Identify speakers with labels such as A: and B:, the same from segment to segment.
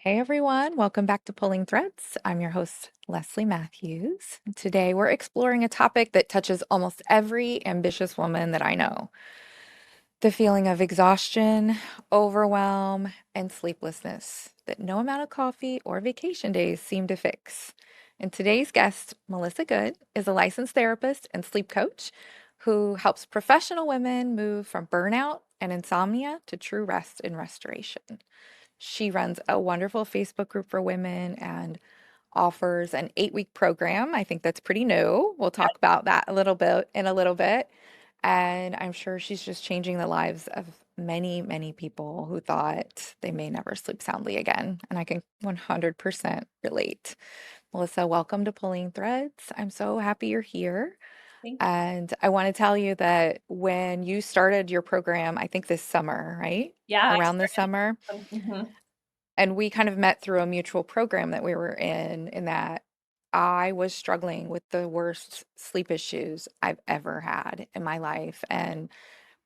A: Hey everyone, welcome back to Pulling Threads. I'm your host, Leslie Matthews. Today we're exploring a topic that touches almost every ambitious woman that I know: the feeling of exhaustion, overwhelm, and sleeplessness that no amount of coffee or vacation days seem to fix. And today's guest, Melissa Good, is a licensed therapist and sleep coach who helps professional women move from burnout and insomnia to true rest and restoration. She runs a wonderful Facebook group for women and offers an 8-week program. I think that's pretty new. We'll talk about that a little bit in a little bit. And I'm sure she's just changing the lives of many, many people who thought they may never sleep soundly again. And I can 100% relate. Melissa, welcome to Pulling Threads. I'm so happy you're here.
B: Thank you.
A: And I want to tell you that when you started your program, I think this summer, right?
B: Yeah, I
A: Around this
B: started.
A: summer, and we kind of met through a mutual program that we were in that I was struggling with the worst sleep issues I've ever had in my life. And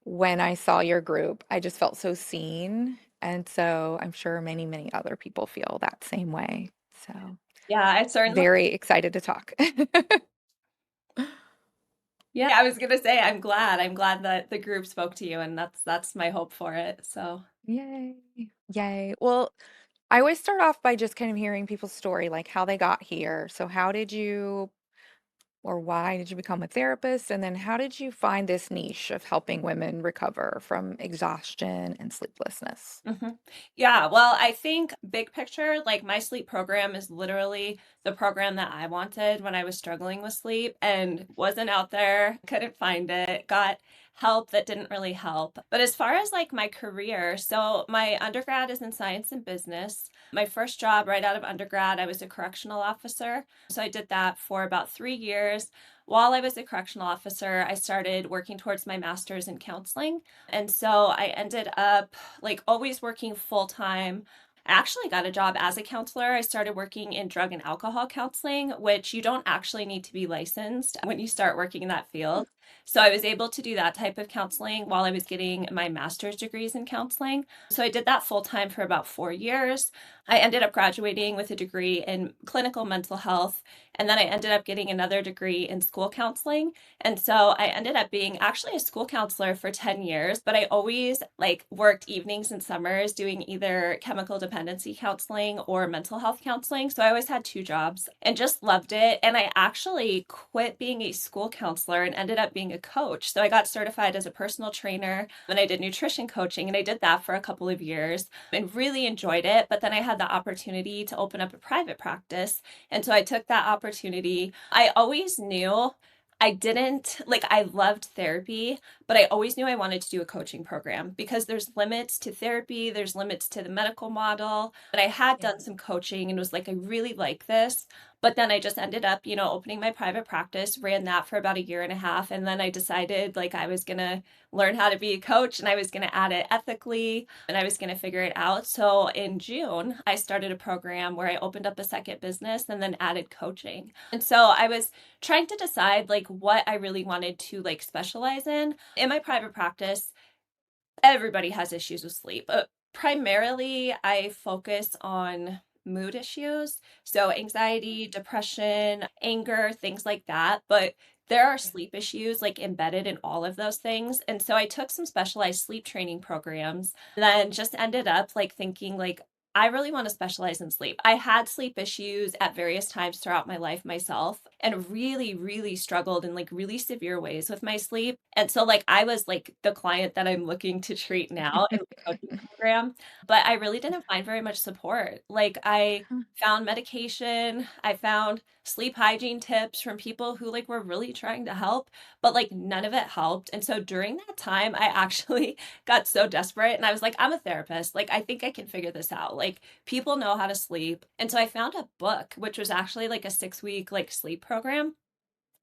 A: when I saw your group, I just felt so seen. And so I'm sure many, many other people feel that same way. So
B: Yeah, I certainly.
A: very excited to talk.
B: Yeah, I was gonna say I'm glad. I'm glad that the group spoke to you, and that's my hope for it. So
A: Yay. Yay. Well, I always start off by just kind of hearing people's story, like how they got here. So how did you or why did you become a therapist? And then how did you find this niche of helping women recover from exhaustion and sleeplessness?
B: yeah, well, I think big picture, like my sleep program is literally the program that I wanted when I was struggling with sleep and wasn't out there, couldn't find it, got help that didn't really help. But as far as like my career, so my undergrad is in science and business. My first job right out of undergrad, I was a correctional officer. So I did that for about 3 years. While I was a correctional officer, I started working towards my master's in counseling. And so I ended up like always working full time. I actually got a job as a counselor. I started working in drug and alcohol counseling, which you don't actually need to be licensed when you start working in that
A: Hmm.
B: field. So I was able to do that type of counseling while I was getting my master's degrees in counseling. So I did that full time for about 4 years. I ended up graduating with a degree in clinical mental health, and then I ended up getting another degree in school counseling. And so I ended up being actually a school counselor for 10 years, but I always like worked evenings and summers doing either chemical dependency counseling or mental health counseling. So I always had two jobs and just loved it. And I actually quit being a school counselor and ended up being a coach. So I got certified as a personal trainer and I did nutrition coaching, and I did that for a couple of years and really enjoyed it. But then I had the opportunity to open up a private practice. And so I took that opportunity. I always knew I didn't like, I loved therapy, but I always knew I wanted to do a coaching program because there's limits to therapy, there's limits to the medical model. But I had
A: Yeah.
B: done some coaching and was like, I really like this. But then I just ended up, opening my private practice, ran that for about a year and a half. And then I decided like I was going to learn how to be a coach and I was going to add it ethically and I was going to figure it out. So in June, I started a program where I opened up a second business and then added coaching. And so I was trying to decide like what I really wanted to like specialize in. In my private practice, everybody has issues with sleep. Primarily, I focus on mood issues, so anxiety, depression, anger, things like that. But there are
A: Yeah.
B: sleep issues like embedded in all of those things. And so I took some specialized sleep training programs, then just ended up like thinking like I really want to specialize in sleep. I had sleep issues at various times throughout my life myself and really, really struggled in like really severe ways with my sleep. And so like I was like the client that I'm looking to treat now in my coaching program, but I really didn't find very much support. Like I found medication, I found sleep hygiene tips from people who like were really trying to help, but like none of it helped. And so during that time, I actually got so desperate and I was like, I'm a therapist. Like I think I can figure this out. Like people know how to sleep. And so I found a book which was actually like a 6-week like sleep program,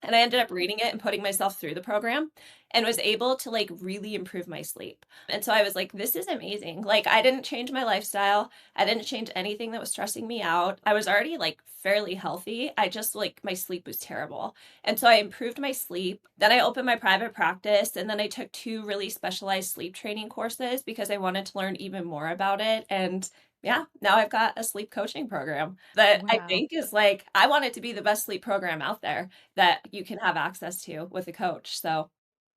B: and I ended up reading it and putting myself through the program and was able to like really improve my sleep. And so I was like, this is amazing. Like, I didn't change my lifestyle. I didn't change anything that was stressing me out. I was already like fairly healthy. I just like my sleep was terrible. And so I improved my sleep. Then I opened my private practice and then I took two really specialized sleep training courses because I wanted to learn even more about it. And yeah, now I've got a sleep coaching program that I
A: Wow.
B: think is like I want it to be the best sleep program out there that you can have access to with a coach. So,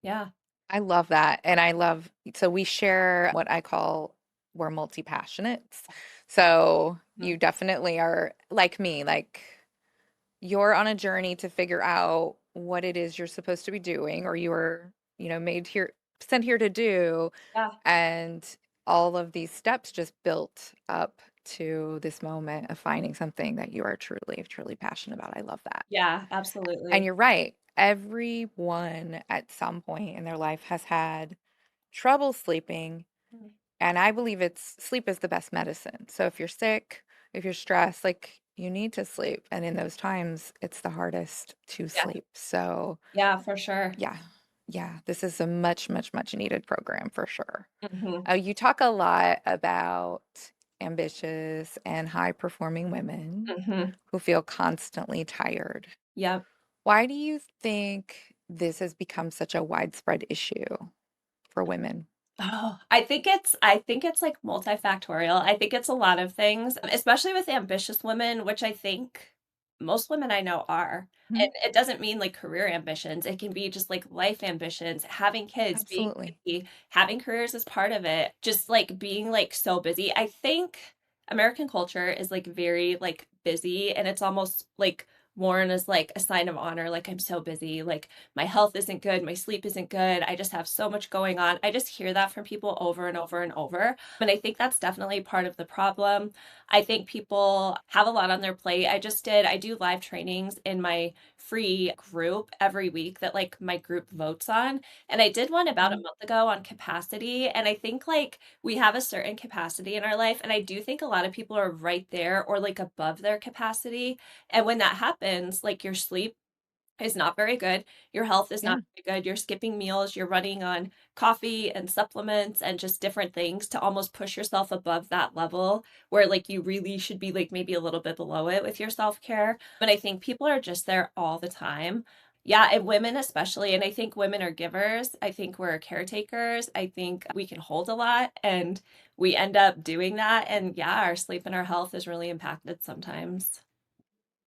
B: yeah.
A: I love that. And I love, so we share what I call we're multi-passionates. So
B: Mhm.
A: you definitely are like me, like you're on a journey to figure out what it is you're supposed to be doing or you're, made here, sent here to do.
B: Yeah.
A: And all of these steps just built up to this moment of finding something that you are truly, truly passionate about. I love that.
B: Yeah,
A: And
B: absolutely.
A: you're right. Everyone at some point in their life has had trouble sleeping.
B: Mm.
A: And I believe it's sleep is the best medicine. So if you're sick, if you're stressed, like you need to sleep. And in those times, it's the hardest to
B: Yeah.
A: sleep. So
B: Yeah, for sure.
A: yeah, yeah, this is a much, much, much needed program for sure.
B: Mhm.
A: You talk a lot about ambitious and high performing women
B: Mhm.
A: who feel constantly tired.
B: Yep.
A: Why do you think this has become such a widespread issue for women?
B: Oh, I think it's, like, multifactorial. I think it's a lot of things, especially with ambitious women, which I think most women I know are. And
A: Mhm.
B: it doesn't mean, like, career ambitions. It can be just, like, life ambitions, having kids, being
A: Absolutely.
B: busy, having careers as part of it, just, like, being, like, so busy. I think American culture is, like, very, like, busy, and it's almost, like, worn as, like, a sign of honor, like, "I'm so busy," like, my health isn't good, my sleep isn't good, I just have so much going on. I just hear that from people over and over and over, and I think that's definitely part of the problem. I think people have a lot on their plate. I do live trainings in my free group every week that, like, my group votes on, and I did one about a
A: Mhm.
B: month ago on capacity, and I think, like, we have a certain capacity in our life, and I do think a lot of people are right there or, like, above their capacity, and when that happens, like, your sleep is not very good. Your health is not
A: Yeah,
B: very good. You're skipping meals. You're running on coffee and supplements and just different things to almost push yourself above that level where like you really should be like maybe a little bit below it with your self-care. But I think people are just there all the time. Yeah, and women especially. And I think women are givers. I think we're caretakers. I think we can hold a lot and we end up doing that. And yeah, our sleep and our health is really impacted sometimes.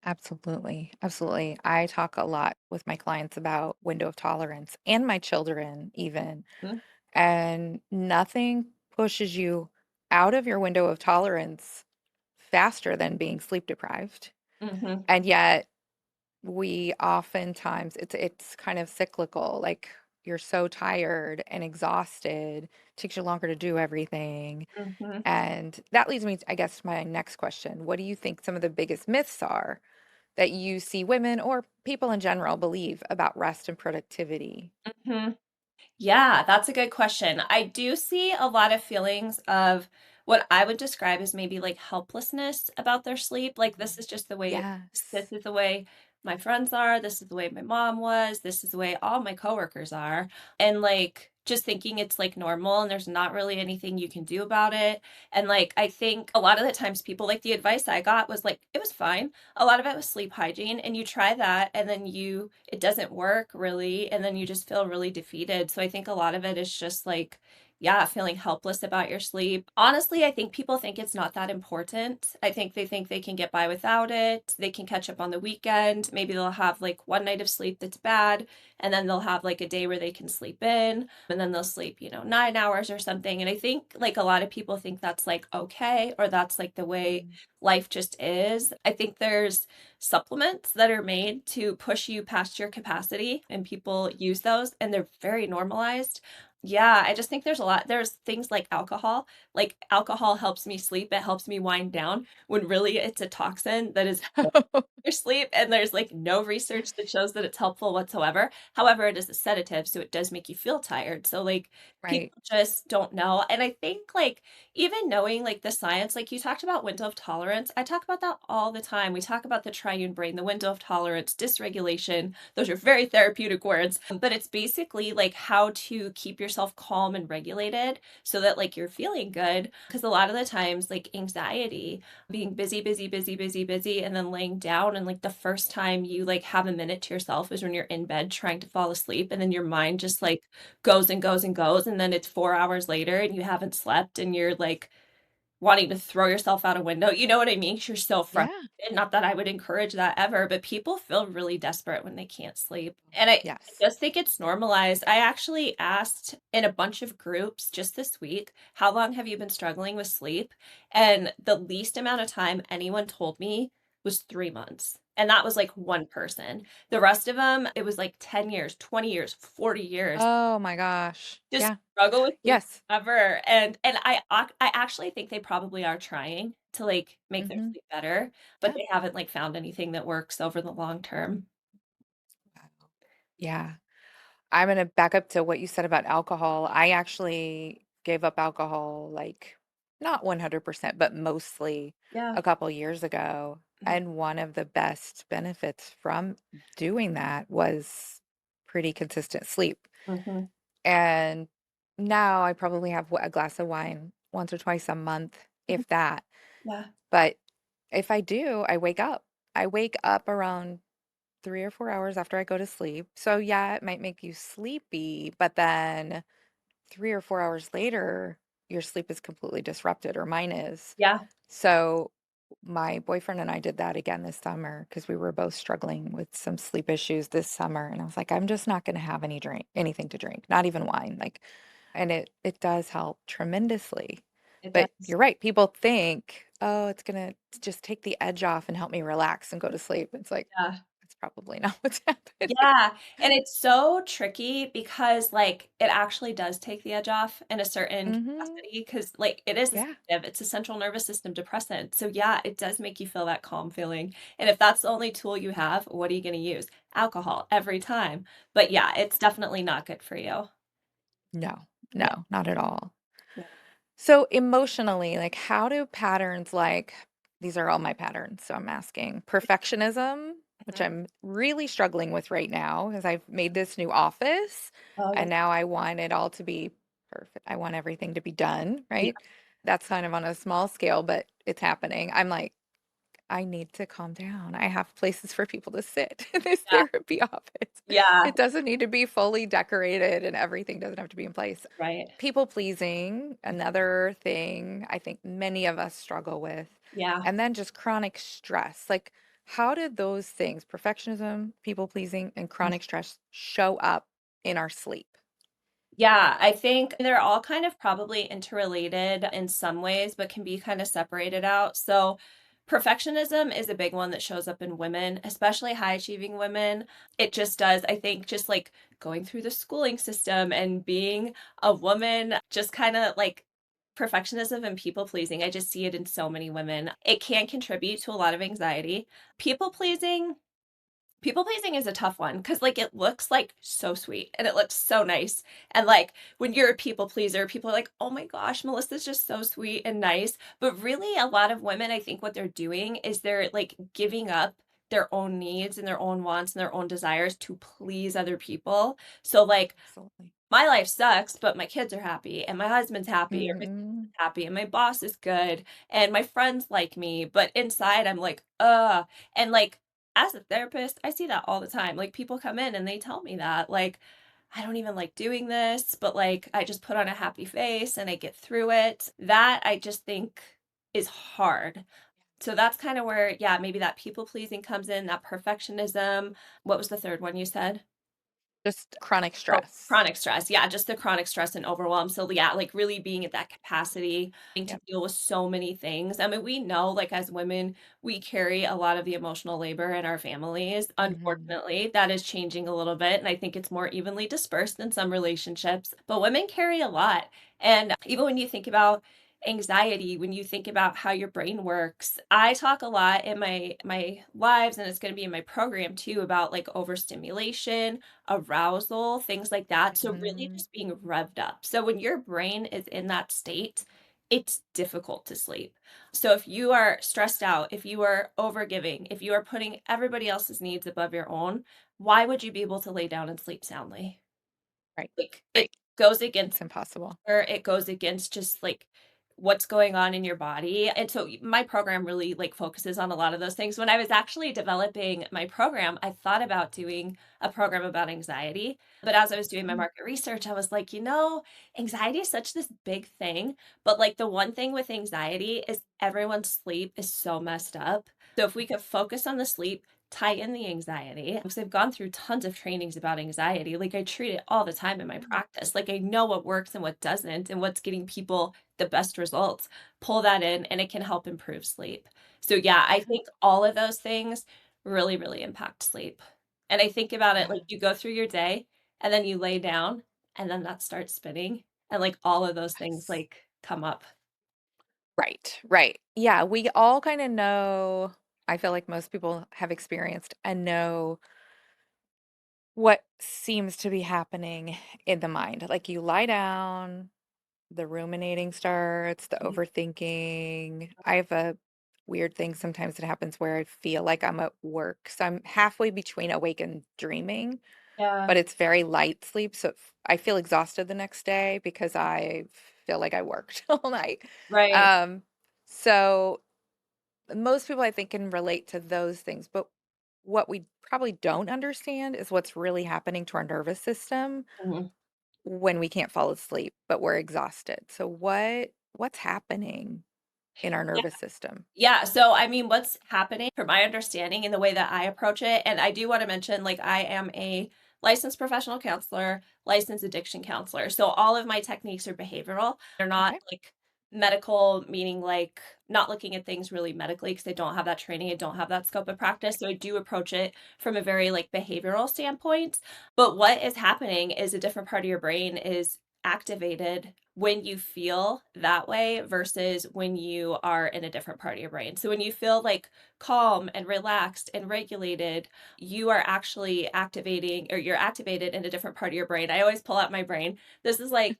A: absolutely. Absolutely. I talk a lot with my clients about window of tolerance and my children, even.
B: Mm.
A: And nothing pushes you out of your window of tolerance faster than being sleep deprived.
B: Mhm.
A: And yet, we oftentimes it's kind of cyclical. Like you're so tired and exhausted, takes you longer to do everything.
B: Mhm.
A: And that leads me, I guess, to my next question. What do you think some of the biggest myths are that you see women or people in general believe about rest and productivity?
B: Mhm. Yeah, that's a good question. I do see a lot of feelings of what I would describe as maybe like helplessness about their sleep. Like, this is just the way it is. This
A: Yes.
B: is the way my friends are. This is the way my mom was. This is the way all my coworkers are. And like, just thinking it's like normal and there's not really anything you can do about it. And like, I think a lot of the times people like the advice I got was like, it was fine. A lot of it was sleep hygiene. And you try that and then it doesn't work really, and then you just feel really defeated. So I think a lot of it is just like, yeah, feeling helpless about your sleep. Honestly, I think people think it's not that important. I think they can get by without it. They can catch up on the weekend. Maybe they'll have like one night of sleep that's bad, and then they'll have like a day where they can sleep in, and then they'll sleep, 9 hours or something. And I think like a lot of people think that's like okay, or that's like the way
A: Mhm.
B: life just is. I think there's supplements that are made to push you past your capacity, and people use those and they're very normalized. Yeah, I just think there's things like alcohol. Like alcohol helps me sleep, it helps me wind down when really it's a toxin that is your sleep, and there's like no research that shows that it's helpful whatsoever. However, it is a sedative, so it does make you feel tired. So like people
A: Right.
B: just don't know. And I think like even knowing like the science, like you talked about window of tolerance, I talk about that all the time. We talk about the triune brain, the window of tolerance, dysregulation. Those are very therapeutic words, but it's basically like how to keep yourself calm and regulated so that like you're feeling good. Because a lot of the times, like anxiety, being busy, busy, busy, busy, busy, and then laying down. And like the first time you like have a minute to yourself is when you're in bed trying to fall asleep. And then your mind just like goes and goes and goes. And then it's 4 hours later and you haven't slept and you're like wanting to throw yourself out a window, you know what I mean? 'Cause you're so frustrated,
A: Yeah.
B: not that I would encourage that ever, but people feel really desperate when they can't sleep, and I
A: Yes.
B: just think it's normalized. I actually asked in a bunch of groups just this week, "How long have you been struggling with sleep?" And the least amount of time anyone told me was 3 months, and that was, like, one person. The rest of them, it was, like, 10 years, 20 years, 40 years.
A: Oh my gosh.
B: Just
A: Yeah.
B: struggle with sleep
A: Yes.
B: forever, and I actually think they probably are trying to, like, make their
A: Mhm.
B: sleep better, but
A: Yeah.
B: they haven't, like, found anything that works over the long term.
A: Wow. Yeah. I'm gonna back up to what you said about alcohol. I actually gave up alcohol, like, not 100%, but mostly
B: Yeah.
A: a couple years ago.
B: Mhm.
A: And one of the best benefits from doing that was pretty consistent sleep.
B: Mhm.
A: And now I probably have a glass of wine once or twice a month,
B: Mhm.
A: if that.
B: Yeah.
A: But if I do, I wake up. I wake up around 3 or 4 hours after I go to sleep. So, yeah, it might make you sleepy, but then 3 or 4 hours later, your sleep is completely disrupted, or mine is.
B: Yeah.
A: So, my boyfriend and I did that again this summer because we were both struggling with some sleep issues this summer, and I was like, "I'm just not gonna have anything to drink, not even wine," like, and it does help tremendously.
B: It
A: But
B: does.
A: you're right, people think, "Oh, it's gonna just take the edge off and help me relax and go to sleep." It's like,
B: Yeah.
A: that's probably not what's happening.
B: Yeah, and it's so tricky because, like, it actually does take the edge off in a certain
A: Mhm.
B: capacity because, like, it is a
A: Yeah.
B: sedative, it's a central nervous system depressant, so, yeah, it does make you feel that calm feeling, and if that's the only tool you have, what are you gonna use? Alcohol, every time, but, yeah, it's definitely not good for you.
A: No.
B: Yeah,
A: No, not at all.
B: yeah.
A: So emotionally, like, how do patterns like these are all my patterns, so I'm asking perfectionism, which
B: Mhm.
A: I'm really struggling with right now because I've made this new office
B: Oh, yeah.
A: and now I want it all to be perfect. I want everything to be done,
B: Yeah,
A: right? That's kind of on a small scale, but it's happening. I'm like, I need to calm down. I have places for people to sit in this
B: yeah,
A: therapy office.
B: yeah,
A: It doesn't need to be fully decorated and everything doesn't have to be in place.
B: right.
A: People pleasing, another thing I think many of us struggle with.
B: Yeah.
A: And then just chronic stress. Like, how did those things, perfectionism, people pleasing, and chronic stress, show up in our sleep?
B: Yeah, I think they're all kind of probably interrelated in some ways, but can be kind of separated out. So, perfectionism is a big one that shows up in women, especially high achieving women. It just does, I think, just like going through the schooling system and being a woman, just kind of like perfectionism and people pleasing. I just see it in so many women. It can contribute to a lot of anxiety. People pleasing People pleasing is a tough one because, like, it looks, like, so sweet, and it looks so nice, and, like, when you're a people pleaser, people are like, "Oh my gosh, Melissa's just so sweet and nice," but really, a lot of women, I think what they're doing is they're, like, giving up their own needs and their own wants and their own desires to please other people. So, like,
A: Absolutely.
B: my life sucks, but my kids are happy, and my husband's happy, or my
A: Mhm.
B: sister's happy, and my boss is good, and my friends like me, but inside, I'm like, "Ugh," and, like, as a therapist, I see that all the time, like, people come in and they tell me that, like, "I don't even like doing this, but, like, I just put on a happy face and I get through it." That I just think is hard. So that's kinda where, yeah, maybe that people pleasing comes in, that perfectionism. What was the 3rd one you said?
A: Just chronic
B: Oh,
A: stress.
B: chronic stress. Yeah, just the chronic stress and overwhelm. So, yeah, like, really being at that capacity, having to
A: Yep.
B: deal with so many things. I mean, we know, like, as women, we carry a lot of the emotional labor in our families.
A: Mhm.
B: Unfortunately, that is changing a little bit, and I think it's more evenly dispersed in some relationships, but women carry a lot. And even when you think about anxiety, when you think about how your brain works, I talk a lot in my lives, and it's gonna be in my program too, about, like, overstimulation, arousal, things like that. So really
A: Mhm.
B: just being revved up. So when your brain is in that state, it's difficult to sleep. So if you are stressed out, if you are overgiving, if you are putting everybody else's needs above your own, why would you be able to lay down and sleep soundly?
A: Right.
B: Like, it
A: Right.
B: goes against
A: It's impossible.
B: or it goes against just, like, what's going on in your body. And so my program really like focuses on a lot of those things. When I was actually developing my program, I thought about doing a program about anxiety. But as I was doing my
A: Mm.
B: market research, I was like, anxiety is such this big thing. But like the one thing with anxiety is everyone's sleep is so messed up. So if we could focus on the sleep, tie in the anxiety, because I've gone through tons of trainings about anxiety. Like I treat it all the time in my
A: Mm.
B: practice. Like I know what works and what doesn't and what's getting people the best results. Pull that in and it can help improve sleep. So yeah, I
A: Yeah.
B: think all of those things really, really impact sleep. And I think about it
A: Yeah.
B: like you go through your day and then you lay down and then that starts spinning and like all of those things
A: Yes.
B: like come up.
A: Right, right. Yeah, we all kinda know. I feel like most people have experienced and know what seems to be happening in the mind. Like, you lie down, the ruminating starts, the
B: Mhm.
A: overthinking. I have a weird thing sometimes that happens where I feel like I'm at work, so I'm halfway between awake and dreaming,
B: Yeah.
A: but it's very light sleep, so I feel exhausted the next day because I feel like I worked all night.
B: Right.
A: Um, so most people I think can relate to those things, but what we probably don't understand is what's really happening to our nervous system
B: Mhm.
A: when we can't fall asleep, but we're exhausted. So what's happening in our nervous system?
B: Yeah, so I mean, what's happening from my understanding and the way that I approach it, and I do want to mention, like, I am a licensed professional counselor, licensed addiction counselor. So all of my techniques are behavioral. They're not
A: Okay.
B: like medical, meaning like not looking at things really medically because I don't have that training, I don't have that scope of practice. So I do approach it from a very like behavioral standpoint. But what is happening is a different part of your brain is activated when you feel that way versus when you are in a different part of your brain. So when you feel like calm and relaxed and regulated, you are actually activating or you're activated in a different part of your brain. I always pull out my brain. This is like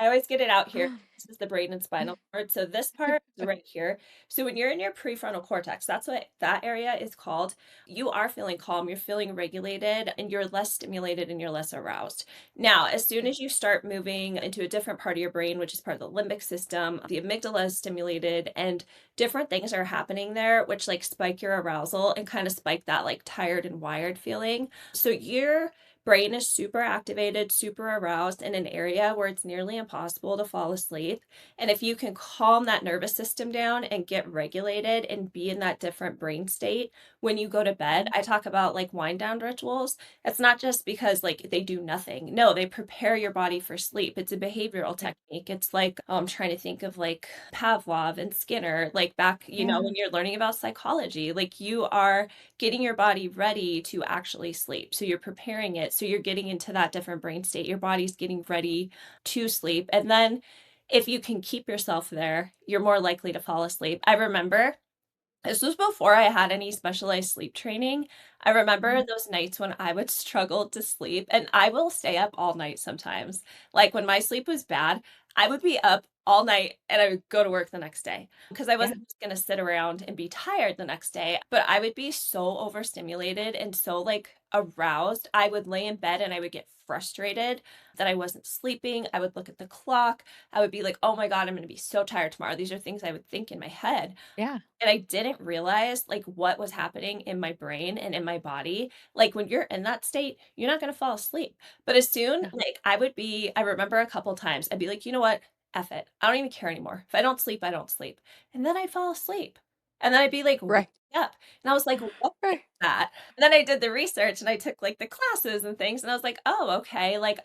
B: I always get it out here. This is the brain and spinal cord. So this part is right here. So when you're in your prefrontal cortex, that's what that area is called. You are feeling calm, you're feeling regulated, and you're less stimulated and you're less aroused. Now, as soon
A: Okay.
B: as you start moving into a different part of your brain, which is part of the limbic system, the amygdala is stimulated and different things are happening there, which like spike your arousal and kind of spike that like tired and wired feeling. So you're brain is super activated, super aroused in an area where it's nearly impossible to fall asleep. And if you can calm that nervous system down and get regulated and be in that different brain state when you go to bed,
A: Mhm.
B: I talk about like wind down rituals. It's not just because like they do nothing. No, they prepare your body for sleep. It's a behavioral
A: Yeah.
B: technique. It's like I'm trying to think of like Pavlov and Skinner, like back,
A: Yeah.
B: when you're learning about psychology, like you are getting your body ready to actually sleep. So you're preparing it. So you're getting into that different brain state. Your body's getting ready to sleep. And then if you can keep yourself there, you're more likely to fall asleep. I remember this was before I had any specialized sleep training. I remember
A: Mhm.
B: those nights when I would struggle to sleep, and I will stay up all night sometimes. Like when my sleep was bad, I would be up all night and I would go to work the next day because I
A: Yeah.
B: wasn't just going to sit around and be tired the next day, but I would be so overstimulated and so like aroused. I would lay in bed and I would get frustrated that I wasn't sleeping. I would look at the clock. I would be like, "Oh my god, I'm going to be so tired tomorrow." These are things I would think in my head.
A: Yeah.
B: And I didn't realize, like, what was happening in my brain and in my body. Like, when you're in that state, you're not gonna fall asleep. But as soon
A: Yeah.
B: like, I remember a couple times, I'd be like, "You know what? F it. I don't even care anymore. If I don't sleep, I don't sleep." And then I'd fall asleep. And then I'd be like, "Wake
A: Right.
B: up." And I was like, "What is
A: Right.
B: that?" And then I did the research and I took, like, the classes and things, and I was like, "Oh, okay." Like,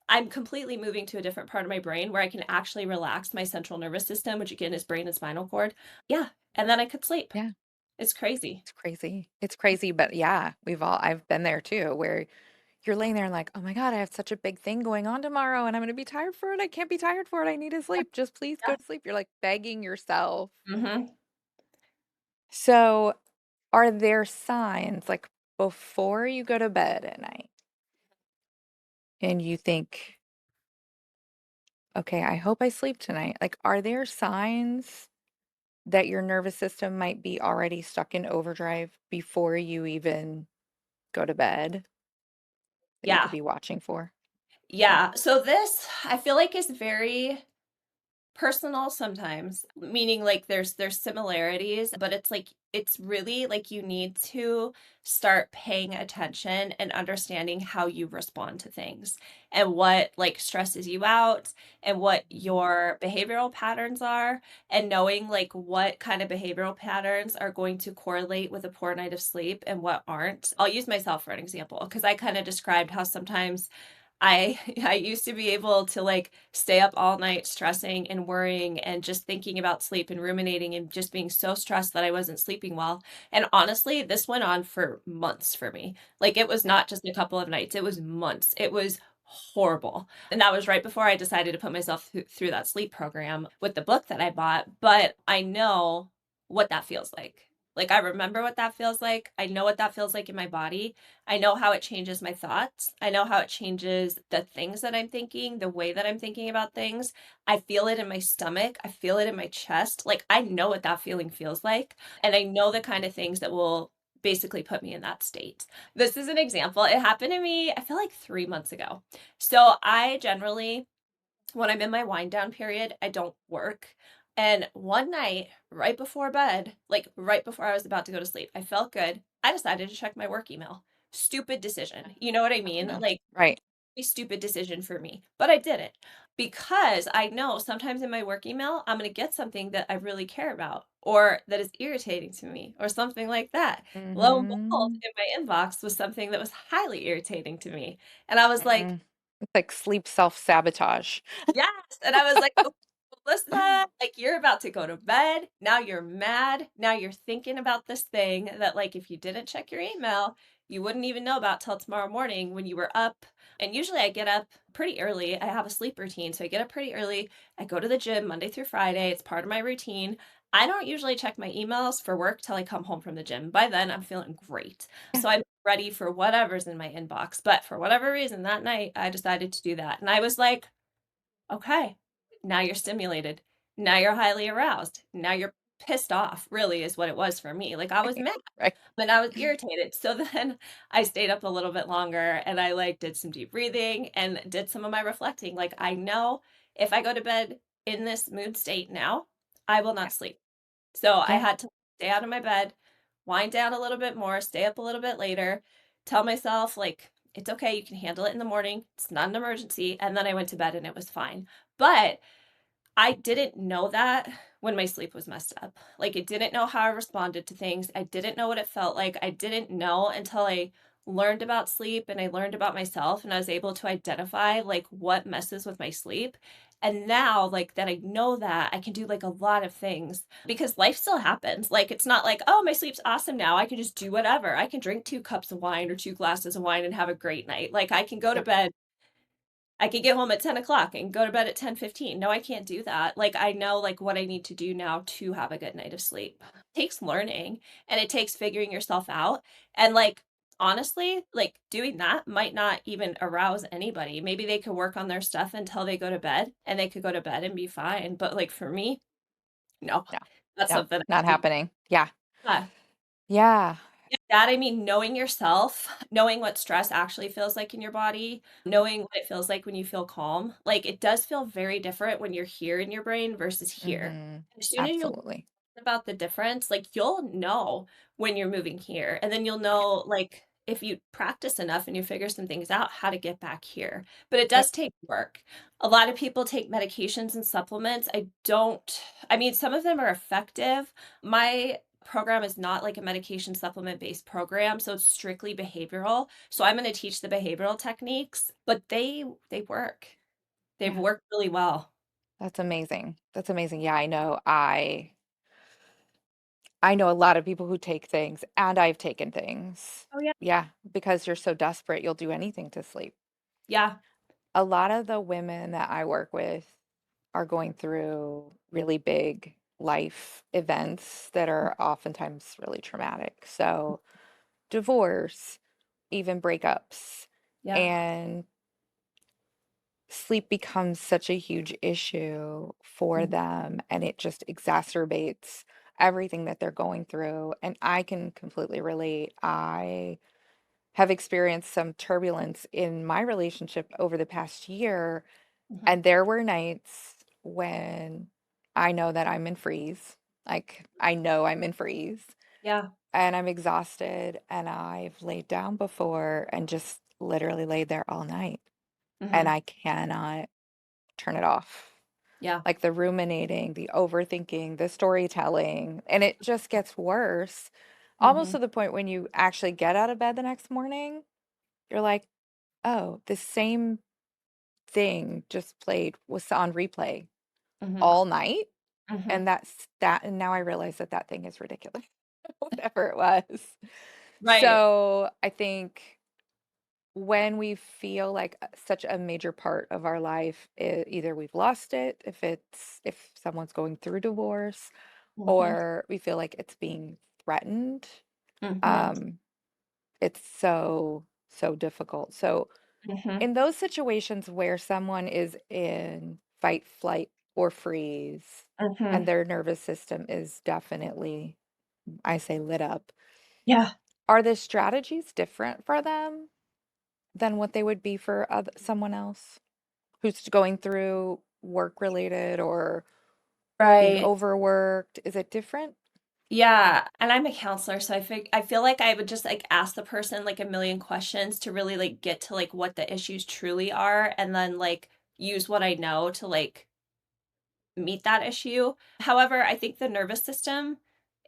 B: I'm completely moving to a different part of my brain where I can actually relax my central nervous system, which again is brain and spinal cord. Yeah, and then I could sleep.
A: Yeah.
B: It's crazy.
A: It's crazy. It's crazy, but yeah, I've been there too, where you're laying there and like, "Oh my god, I have such a big thing going on tomorrow and I'm gonna be tired for it. I can't be tired for it. I need to sleep. Just please
B: Yeah.
A: go to sleep." You're like begging yourself.
B: Mhm.
A: So, are there signs like before you go to bed at night and you think, "Okay, I hope I sleep tonight." Like, are there signs that your nervous system might be already stuck in overdrive before you even go to bed that you could
B: Yeah.
A: be watching for?
B: Yeah. So this, I feel like is very Personal sometimes, meaning like there's similarities, but it's like it's really like you need to start paying attention and understanding how you respond to things and what like stresses you out and what your behavioral patterns are and knowing like what kind of behavioral patterns are going to correlate with a poor night of sleep and what aren't. I'll use myself for an example because I kind of described how sometimes I I used to be able to, like, stay up all night stressing and worrying and just thinking about sleep and ruminating and just being so stressed that I wasn't sleeping well, and honestly, this went on for months for me. Like, it was not just a couple of nights, it was months. It was horrible, and that was right before I decided to put myself through that sleep program with the book that I bought, but I know what that feels like. Like, I remember what that feels like, I know what that feels like in my body, I know how it changes my thoughts. I know how it changes the things that I'm thinking, the way that I'm thinking about things. I feel it in my stomach. I feel it in my chest. Like, I know what that feeling feels like. And I know the kind of things that will basically put me in that state. This is an example. It happened to me, I feel like 3 months ago. So I generally when I'm in my wind down period, I don't work. And one night, right before bed, like right before I was about to go to sleep, I felt good. I decided to check my work email. Stupid decision. You know what I
A: Oh,
B: mean?
A: no.
B: Like
A: Right.
B: a stupid decision for me, but I did it because I know sometimes in my work email, I'm going to get something that I really care about or that is irritating to me or something like that. Lo and behold,
A: Mhm.
B: in my inbox was something that was highly irritating to me. And I was like,
A: Mm. It's like sleep self-sabotage.
B: yes, and I was like, "Oh, Melissa, like, you're about to go to bed, now you're mad, now you're thinking about this thing that, like, if you didn't check your email, you wouldn't even know about till tomorrow morning when you were up." And usually I get up pretty early, I have a sleep routine, so I get up pretty early, I go to the gym Monday through Friday, it's part of my routine. I don't usually check my emails for work till I come home from the gym. By then, I'm feeling great.
A: Yeah.
B: So I'm ready for whatever's in my inbox, but for whatever reason, that night, I decided to do that, and I was like, okay, now you're stimulated. Now you're highly aroused. Now you're pissed off, really, is what it was for me. Like, I was mad,
A: Right.
B: but I was irritated. So then I stayed up a little bit longer and I like did some deep breathing and did some of my reflecting. Like, I know if I go to bed in this mood state now, I will
A: Yeah.
B: not sleep. So I
A: Yeah.
B: had to stay out of my bed, wind down a little bit more, stay up a little bit later, tell myself, like, it's okay, you can handle it in the morning. It's not an emergency. And then I went to bed and it was fine. But I didn't know that when my sleep was messed up. Like, I didn't know how I responded to things. I didn't know what it felt like. I didn't know until I learned about sleep and I learned about myself and I was able to identify like what messes with my sleep. And now, like that, I know that I can do like a lot of things because life still happens. Like, it's not like, oh, my sleep's awesome now. I can just do whatever. I can drink 2 cups of wine or 2 glasses of wine and have a great night. Like, I can go to
A: Yep.
B: bed I could get home at 10 o'clock and go to bed at 10:15. No, I can't do that. Like, I know, like, what I need to do now to have a good night of sleep. It takes learning, and it takes figuring yourself out, and, like, honestly, like, doing that might not even arouse anybody. Maybe they could work on their stuff until they go to bed, and they could go to bed and be fine, but, like, for me, no.
A: No.
B: That's
A: No.
B: something
A: Not
B: I need.
A: happening. Yeah.
B: Yeah.
A: Yeah.
B: Yeah, that I mean, knowing yourself, knowing what stress actually feels like in your body, knowing what it feels like when you feel calm, like, it does feel very different when you're here in your brain versus here.
A: Mhm.
B: As soon as you learn
A: Absolutely.
B: about the difference, like, you'll know when you're moving here, and then you'll know, like, if you practice enough and you figure some things out, how to get back here. But it
A: Yep.
B: does take work. A lot of people take medications and supplements. I mean, some of them are effective. My program is not like a medication supplement based program, so it's strictly behavioral. So I'm going to teach the behavioral techniques, but they work. They've
A: Yeah.
B: worked really well.
A: That's amazing. That's amazing. Yeah, I know a lot of people who take things, and I've taken things.
B: Oh yeah.
A: Yeah, because you're so desperate, you'll do anything to sleep.
B: Yeah.
A: A lot of the women that I work with are going through really big life events that are oftentimes really traumatic. So, divorce, even breakups,
B: Yeah.
A: and sleep becomes such a huge issue for
B: Mhm.
A: them, and it just exacerbates everything that they're going through. And I can completely relate. I have experienced some turbulence in my relationship over the past year,
B: Mhm.
A: and there were nights when I know that I'm in freeze. Like, I know I'm in freeze
B: Yeah.
A: and I'm exhausted and I've laid down before and just literally laid there all night and
B: Mhm.
A: I cannot turn it off.
B: Yeah.
A: Like the ruminating, the overthinking, the storytelling, and it just gets worse almost
B: Mhm.
A: to the point when you actually get out of bed the next morning, you're like, "Oh, the same thing just played was on replay
B: Mhm.
A: all night."
B: Mhm.
A: And that's that and now I realize that that thing is ridiculous, whatever it was.
B: Right.
A: So, I think when we feel like such a major part of our life, either we've lost it, if someone's going through divorce,
B: Mhm.
A: or we feel like it's being threatened,
B: Mhm.
A: um, it's so, so difficult. So,
B: Mhm.
A: in those situations where someone is in fight, flight, or freeze, and
B: Mhm.
A: their nervous system is definitely, I say, lit up,
B: Yeah.
A: are the strategies different for them than what they would be for someone else who's going through work related or being
B: Right.
A: overworked? Is it different?
B: Yeah, and I'm a counselor, so I feel like I would just, like, ask the person, like, a million questions to really, like, get to, like, what the issues truly are, and then, like, use what I know to, like, meet that issue. However, I think the nervous system,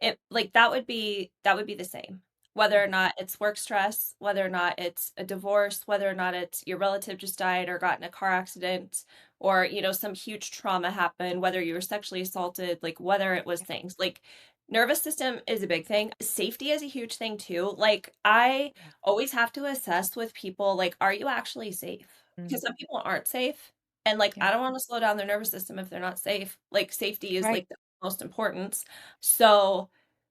B: it like that would be the same. Whether or
A: Okay.
B: not it's work stress, whether or not it's a divorce, whether or not it's your relative just died or got in a car accident, or some huge trauma happened, whether you were sexually assaulted, like whether it was
A: Yeah.
B: things like nervous system is a big thing. Safety is a huge thing too. Like I
A: Yeah.
B: always have to assess with people, like, are you actually safe?
A: Mm,
B: Because some people aren't safe, and, like,
A: yeah.
B: I don't wanna slow down their nervous system if they're not safe. Like, safety is,
A: Right.
B: like, the most importance. So,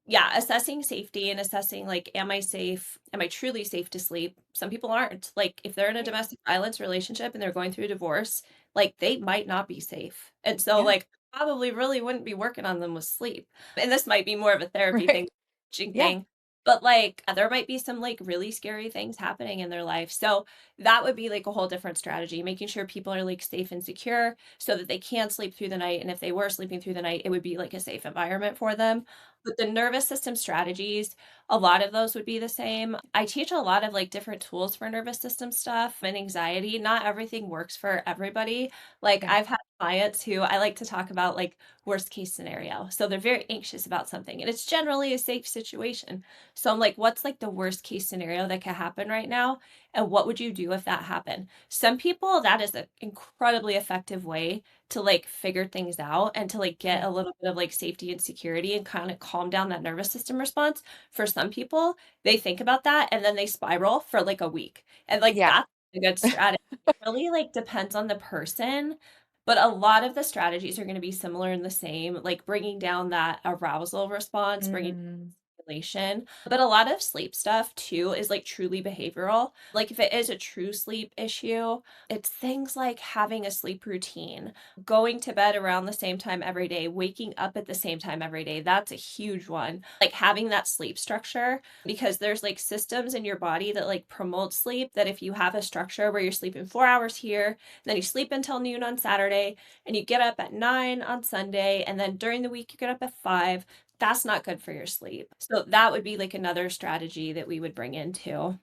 B: yeah, assessing safety and assessing, like, am I safe? Am I truly safe to sleep? Some people aren't. Like, if they're in a
A: Right.
B: domestic violence relationship and they're going through a divorce, like, they might not be safe. And so,
A: Yeah.
B: like, probably really wouldn't be working on them with sleep. And this might be more of a therapy thing,
A: Right.
B: coaching
A: Yeah.
B: thing, but, like, there might be some, like, really scary things happening in their life. So, that would be, like, a whole different strategy, making sure people are, like, safe and secure so that they can sleep through the night, and if they were sleeping through the night, it would be, like, a safe environment for them. But the nervous system strategies, a lot of those would be the same. I teach a lot of, like, different tools for nervous system stuff and anxiety. Not everything works for everybody. Like,
A: Yeah.
B: I've had clients who I like to talk about, like, worst case scenario. So they're very anxious about something, and it's generally a safe situation. So I'm like, "What's, like, the worst case scenario that could happen right now, and what would you do if that happened?" Some people, that is an incredibly effective way to, like, figure things out and to, like, get
A: Yeah.
B: a little bit of, like, safety and security and kinda calm down that nervous system response. For some people, they think about that and then they spiral for, like, a week, and, like,
A: Yeah.
B: that's a good strategy. It really, like, depends on the person, but a lot of the strategies are gonna be similar and the same, like, bringing down that arousal response, bringing
A: Mm,
B: stimulation. But a lot of sleep stuff too is like truly behavioral. Like if it is a true sleep issue, it's things like having a sleep routine, going to bed around the same time every day, waking up at the same time every day. That's a huge one. Like having that sleep structure, because there's like systems in your body that like promote sleep, that if you have a structure where you're sleeping 4 hours here, then you sleep until noon on Saturday, and you get up at 9 on Sunday, and then during the week you get up at 5, that's not good for your sleep. So that would be like another strategy that we would bring in too.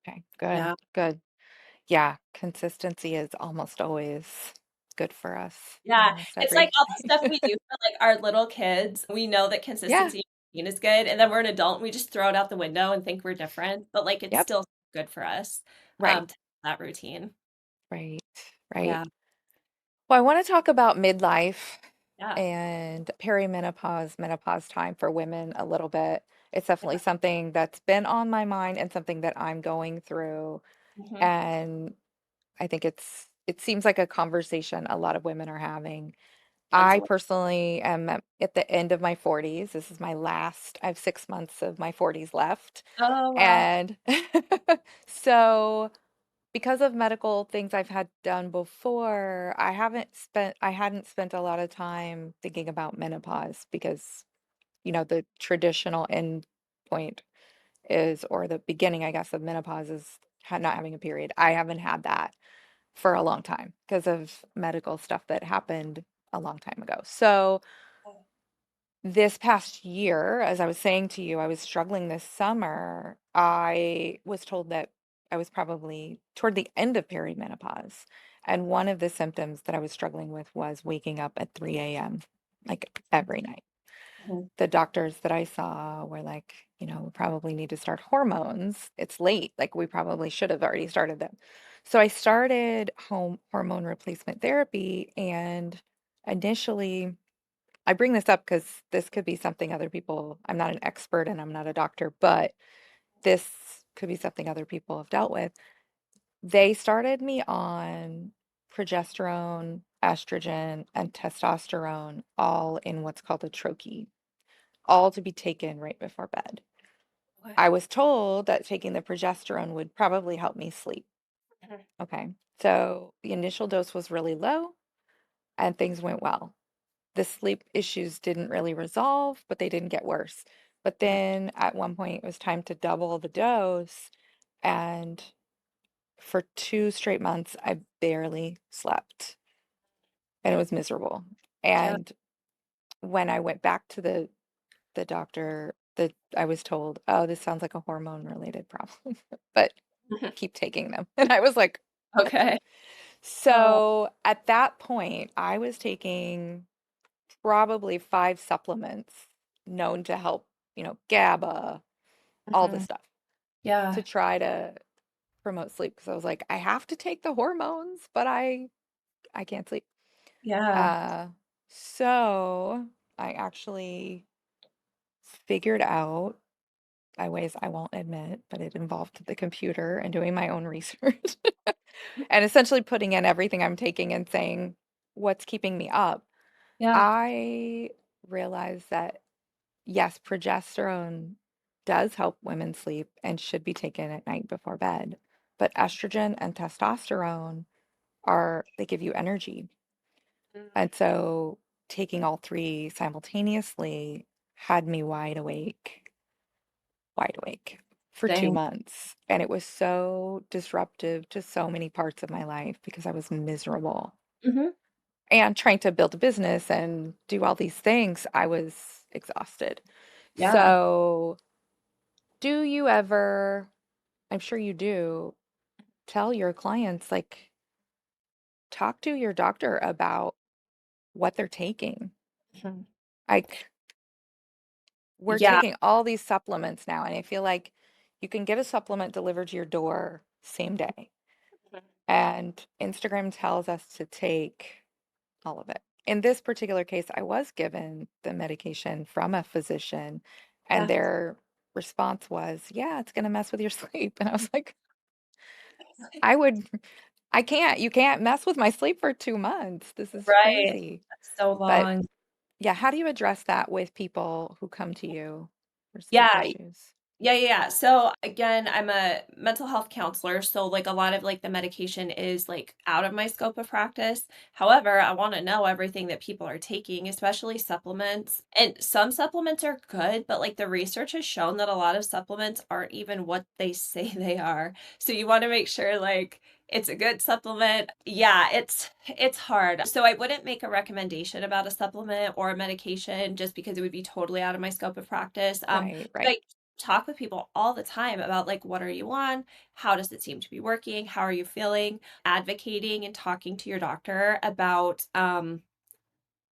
A: okay. Good.
B: Yeah.
A: Good. Yeah. Consistency is almost always good for us in
B: Yeah.
A: almost
B: It's like all the stuff
A: everything.
B: we do for like our little kids. We know that
A: Yeah.
B: consistency and routine is good, and then we're an adult and we just throw it out the window and think we're different, but like it's
A: Yep.
B: still good for us
A: Right.
B: to have that routine.
A: Right. Right.
B: Yeah.
A: Well, I want to talk about midlife
B: Yeah.
A: and perimenopause, menopause time for women a little bit. It's definitely
B: Yeah.
A: something that's been on my mind and something that I'm going through.
B: Mhm.
A: And I think it seems like a conversation a lot of women are having. I
B: Absolutely.
A: personally am at the end of my 40s. This is my last, I have 6 months of my 40s left.
B: Oh, wow.
A: And so because of medical things I've had done before, I hadn't spent a lot of time thinking about menopause because, the traditional end point is, or the beginning, I guess, of menopause is not having a period. I haven't had that for a long time because of medical stuff that happened a long time ago. So this past year, as I was saying to you, I was struggling this summer. I was told that I was probably toward the end of perimenopause. And one of the symptoms that I was struggling with was waking up at 3 a.m., like every night.
B: Mhm.
A: The doctors that I saw were like, we probably need to start hormones. It's late. Like, we probably should have already started them. So I started home hormone replacement therapy. And initially, I bring this up because this could be something other people, I'm not an expert and I'm not a doctor, but this could be something other people have dealt with. They started me on progesterone, estrogen, and testosterone, all in what's called a troche, all to be taken right before bed.
B: Okay.
A: I was told that taking the progesterone would probably help me sleep.
B: Mhm.
A: Okay. So the initial dose was really low and things went well. The sleep issues didn't really resolve, but they didn't get worse. But
B: Mhm.
A: then at one point, it was time to double the dose. And for 2 straight months, I barely slept and it was miserable.
B: Yeah.
A: And when I went back to the doctor, I was told, oh, this sounds like a hormone related problem, but
B: Mhm.
A: keep taking them. And I was like, what?
B: Okay. Oh.
A: So at that point, I was taking probably 5 supplements known to help, GABA, all the
B: Mhm.
A: stuff to
B: Yeah.
A: try to promote sleep because I was like, I have to take the hormones, but I can't sleep.
B: Yeah.
A: Uh, so I actually figured out by ways I won't admit, but it involved the computer and doing my own research and essentially putting in everything I'm taking and saying, what's keeping me up?
B: Yeah.
A: I realized that yes, progesterone does help women sleep and should be taken at night before bed. But estrogen and testosterone they give you energy.
B: Mm.
A: And so taking all three simultaneously had me wide awake for two
B: Dang.
A: months. And it was so disruptive to so many parts of my life because I was miserable.
B: Mhm.
A: And trying to build a business and do all these things, I was exhausted.
B: Yeah.
A: So do you ever, I'm sure you do, tell your clients, like, talk to your doctor about what they're taking?
B: Mhm.
A: Like, we're
B: Yeah.
A: taking all these supplements now, and I feel like you can get a supplement delivered to your door same day.
B: Mhm.
A: And Instagram tells us to take all of it. In this particular case, I was given the medication from a physician, and
B: Yeah.
A: their response was, yeah, it's going to mess with your sleep. And I was like, I would I can't. You can't mess with my sleep for 2 months. This is
B: Right.
A: crazy.
B: That's so
A: But,
B: long.
A: yeah, how do you address that with people who come to you for sleep
B: Yeah.
A: issues?
B: Yeah. So again, I'm a mental health counselor, so like a lot of like the medication is like out of my scope of practice. However, I want to know everything that people are taking, especially supplements. And some supplements are good, but like the research has shown that a lot of supplements aren't even what they say they are. So you want to make sure like it's a good supplement. Yeah, it's hard. So I wouldn't make a recommendation about a supplement or a medication just because it would be totally out of my scope of practice.
A: Right,
B: But
A: right.
B: I talk with people all the time about like what are you on, how does it seem to be working, how are you feeling, advocating and talking to your doctor about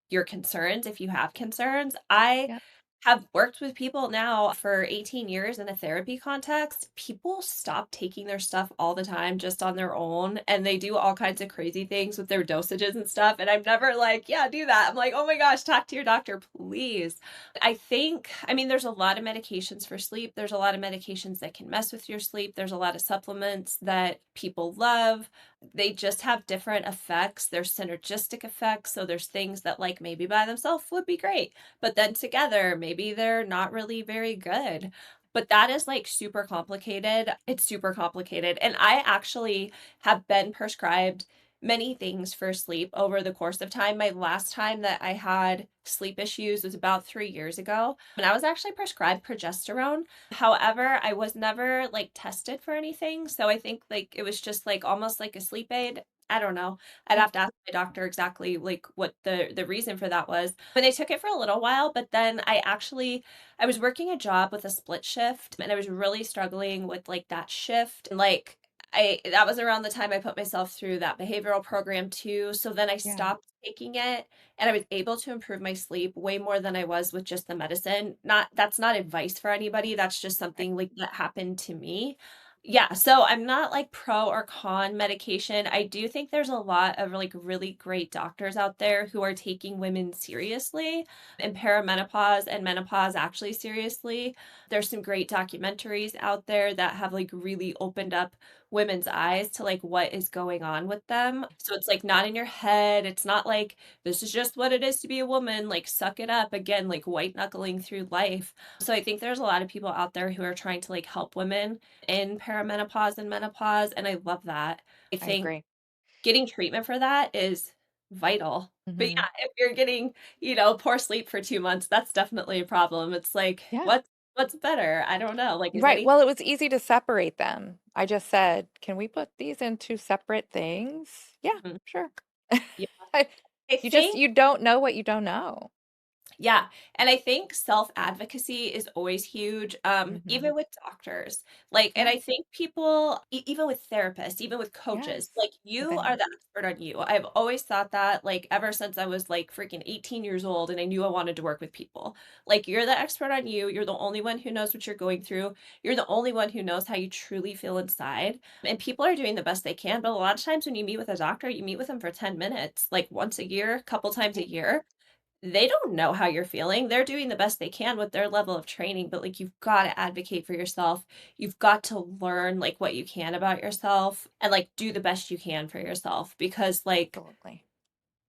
B: your concerns if you have concerns. I
A: Yep.
B: have worked with people now for 18 years in a therapy context. People stop taking their stuff all the time just on their own, and they do all kinds of crazy things with their dosages and stuff. And I'm never like, yeah, do that. I'm like, oh my gosh, talk to your doctor, please. I mean, there's a lot of medications for sleep. There's a lot of medications that can mess with your sleep. There's a lot of supplements that people love. They just have different effects. There's synergistic effects. So there's things that, like, maybe by themselves would be great, but then together, maybe they're not really very good. But that is like super complicated. It's super complicated. And I actually have been prescribed many things for sleep over the course of time. My last time that I had sleep issues was about 3 years ago, and I was actually prescribed progesterone. However, I was never like tested for anything. So I think like it was just like almost like a sleep aid. I don't know. I'd
A: Yeah.
B: have to ask my doctor exactly like what the reason for that was. But they took it for a little while, but then I was working a job with a split shift and I was really struggling with like that shift. And like I that was around the time I put myself through that behavioral program too. So then I
A: Yeah.
B: stopped taking it and I was able to improve my sleep way more than I was with just the medicine. Not That's not advice for anybody. That's just
A: Right.
B: something like that happened to me. Yeah, so I'm not like pro or con medication. I do think there's a lot of like really great doctors out there who are taking women seriously and perimenopause and menopause actually seriously. There's some great documentaries out there that have like really opened up women's eyes to like what is going on with them. So it's like not in your head. It's not like this is just what it is to be a woman, like suck it up again, like white knuckling through life. So I think there's a lot of people out there who are trying to like help women in perimenopause and menopause, and I love that. I
A: I
B: think
A: agree.
B: getting treatment for that is vital. But
A: Hmm.
B: yeah, if you're getting, poor sleep for 2 months, that's definitely a problem. It's like,
A: Yeah.
B: what's better? I don't know. Like, is
A: Right.
B: any
A: Well, it was easy to separate them. I just said, can we put these into separate things? Yeah,
B: Mhm.
A: sure.
B: Yeah.
A: I-
B: I think
A: you don't know what you don't know.
B: Yeah, and I think self-advocacy is always huge,
A: Hmm.
B: even with doctors. Like, and
A: Yeah.
B: I think people, even with therapists, even with coaches,
A: Yes.
B: like
A: With
B: you are
A: anyone.
B: the expert on you. I've always thought that, like, ever since I was like freaking 18 years old and I knew I wanted to work with people. Like, you're the expert on you. You're the only one who knows what you're going through. You're the only one who knows how you truly feel inside. And people are doing the best they can. But a lot of times when you meet with a doctor, you meet with them for 10 minutes, like once a year, a couple times a
A: Right.
B: year. They don't know how you're feeling. They're doing the best they can with their level of training, but like you've got to advocate for yourself. You've got to learn like what you can about yourself and like do the best you can for yourself because like
A: Absolutely.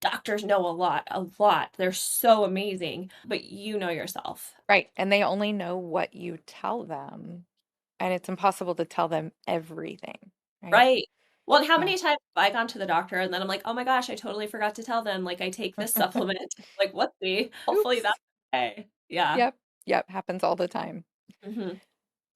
B: doctors know a lot, a lot. They're so amazing, but you know yourself.
A: Right. And they only know what you tell them. And it's impossible to tell them everything. Right.
B: Right. Well, and how
A: Yeah.
B: many times have I gone to the doctor and then I'm like, "Oh my gosh, I totally forgot to tell them like I take this supplement." Like, whoopsie. Hopefully
A: Oops.
B: that's okay. Yeah.
A: Yep. Yep. Happens all the time.
B: Mhm.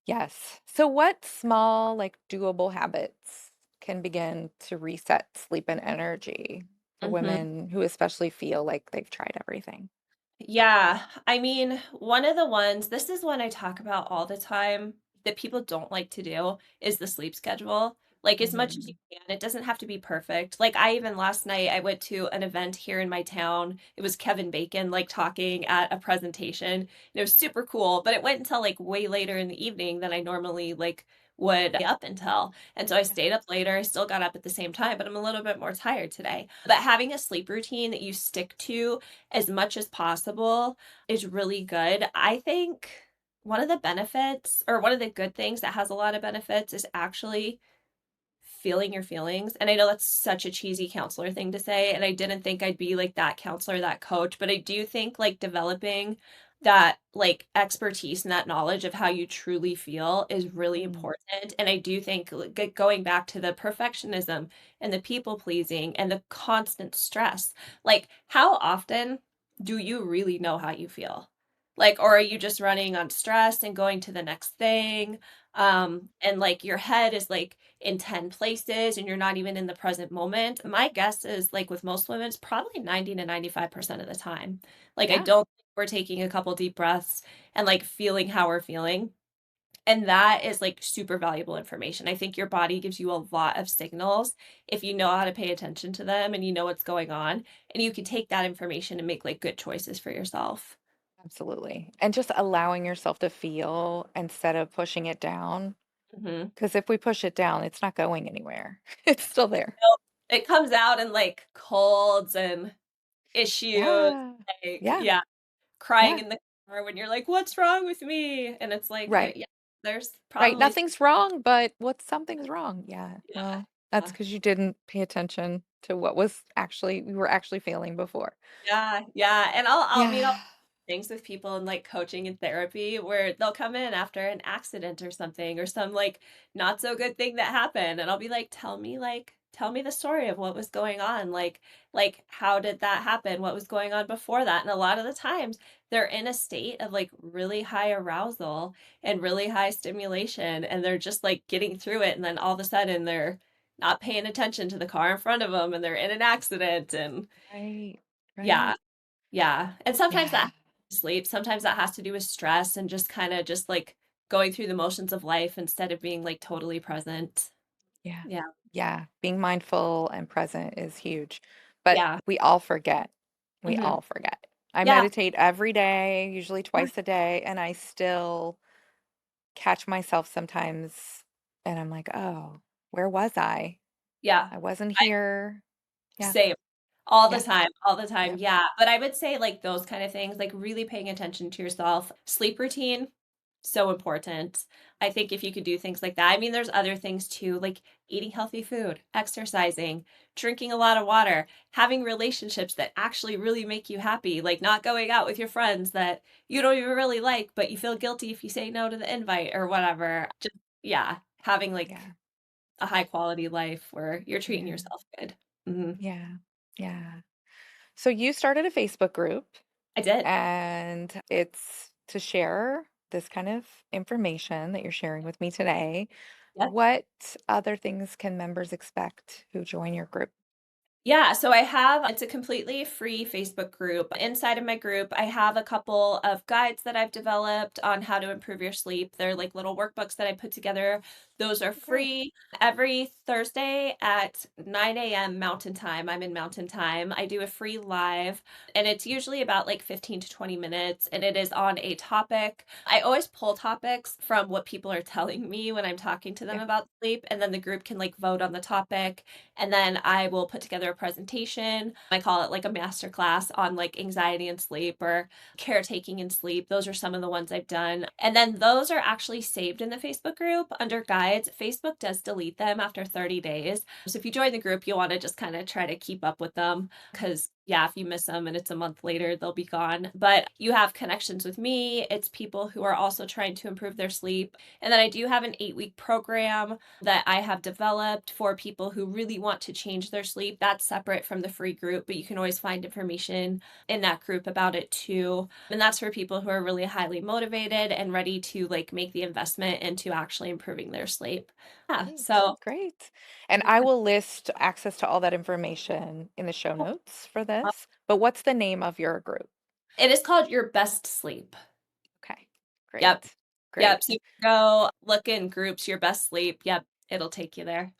A: Yes. So, what small, like doable habits can begin to reset sleep and energy for
B: Mhm.
A: women who especially feel like they've tried everything?
B: Yeah, I mean, one of the ones this is one I talk about all the time that people don't like to do is the sleep schedule. Like, as much as you
A: Hmm.
B: can, it doesn't have to be perfect. Like, I even last night, I went to an event here in my town. It was Kevin Bacon, like, talking at a presentation, and it was super cool, but it went until, like, way later in the evening than I normally, like, would stay up until. And so I
A: Yeah.
B: stayed up later. I still got up at the same time, but I'm a little bit more tired today. But having a sleep routine that you stick to as much as possible is really good. I think one of the benefits or one of the good things that has a lot of benefits is actually feeling your feelings. And I know that's such a cheesy counselor thing to say, and I didn't think I'd be like that counselor, that coach, but I do think like developing that like expertise and that knowledge of how you truly feel is really
A: Mm.
B: important. And I do think like, going back to the perfectionism and the people pleasing and the constant stress, like how often do you really know how you feel? Like, or are you just running on stress and going to the next thing? And like your head is like in 10 places and you're not even in the present moment. My guess is like with most women, it's probably 90 to 95% of the time. Like I
A: Yeah,
B: don't think we're taking a couple deep breaths and like feeling how we're feeling. And that is like super valuable information. I think your body gives you a lot of signals if you know how to pay attention to them and you know what's going on. And you can take that information and make like good choices for yourself.
A: absolutely. And just allowing yourself to feel instead of pushing it down.
B: Mhm.
A: Because if we push it down, it's not going anywhere. It's still there.
B: So it comes out in like colds and issues,
A: Yeah.
B: like,
A: Yeah.
B: yeah, crying
A: Yeah.
B: in the car when you're like, "What's wrong with me?" And it's like,
A: Right.
B: yeah, there's
A: Right.
B: probably
A: Nothing's wrong, but what something's wrong. Yeah.
B: yeah,
A: Well, that's
B: yeah,
A: because you didn't pay attention to what was actually we were actually feeling before.
B: yeah, yeah, and I'll meet all
A: Yeah.
B: things with people in, like, coaching and therapy where they'll come in after an accident or something or some, like, not so good thing that happened, and I'll be like, tell me the story of what was going on, how did that happen? What was going on before that?" And a lot of the times, they're in a state of, like, really high arousal and really high stimulation, and they're just, like, getting through it, and then all of a sudden, they're not paying attention to the car in front of them and they're in an accident and
A: Right.
B: yeah,
A: Right.
B: yeah. And sometimes that
A: Yeah.
B: has to do with sleep, sometimes that has to do with stress and just kinda just, like, going through the motions of life instead of being, like, totally present.
A: Yeah.
B: Yeah.
A: Yeah. Being mindful and present is huge, but
B: Yeah.
A: we all forget. We
B: Mhm.
A: all forget. I
B: Yeah.
A: meditate every day, usually
B: Yeah.
A: twice a day, and I still catch myself sometimes and I'm like, "Oh, where was I?
B: Yeah.
A: I wasn't
B: I
A: here." Yeah.
B: same.
A: Yeah.
B: All the time,
A: Yeah.
B: yeah. But I would say, like, those kind of things, like, really paying attention to yourself. Sleep routine, so important. I think if you could do things like that I mean, there's other things too, like eating healthy food, exercising, drinking a lot of water, having relationships that actually really make you happy, like not going out with your friends that you don't even really like, but you feel guilty if you say no to the invite or whatever. Just yeah, having, like,
A: Yeah.
B: a high quality life where you're treating
A: Yeah.
B: yourself good. Mhm.
A: Yeah. Yeah. So you started a Facebook group
B: I did.
A: and it's to share this kind of information that you're sharing with me today.
B: Yep.
A: What other things can members expect who join your group?
B: Yeah, so I have it's a completely free Facebook group. Inside of my group, I have a couple of guides that I've developed on how to improve your sleep. They're like little workbooks that I put together. Those are
A: Great.
B: free. Every Thursday at 9 a.m. Mountain Time, I'm in Mountain Time. I do a free live, and it's usually about like 15 to 20 minutes, and it is on a topic. I always pull topics from what people are telling me when I'm talking to them
A: Yeah.
B: about sleep, and then the group can like vote on the topic and then I will put together a presentation. I call it like a master class on like anxiety and sleep or caretaking and sleep. Those are some of the ones I've done. And then those are actually saved in the Facebook group under guides. Facebook does delete them after 30 days. So if you join the group, you'll want to just kind of try to keep up with them because yeah, if you miss them and it's a month later, they'll be gone. But you have connections with me. It's people who are also trying to improve their sleep. And then I do have an 8-week program that I have developed for people who really want to change their sleep. That's separate from the free group, but you can always find information in that group about it too. And that's for people who are really highly motivated and ready to like make the investment into actually improving their sleep. Yeah.
A: Great.
B: So
A: Great. And I will list access to all that information in the show notes for this. But what's the name of your group?
B: it is called Your Best Sleep.
A: Okay.
B: Yep.
A: Great.
B: Yep. So
A: Great.
B: you can go look in groups, Your Best Sleep. Yep. It'll take you there.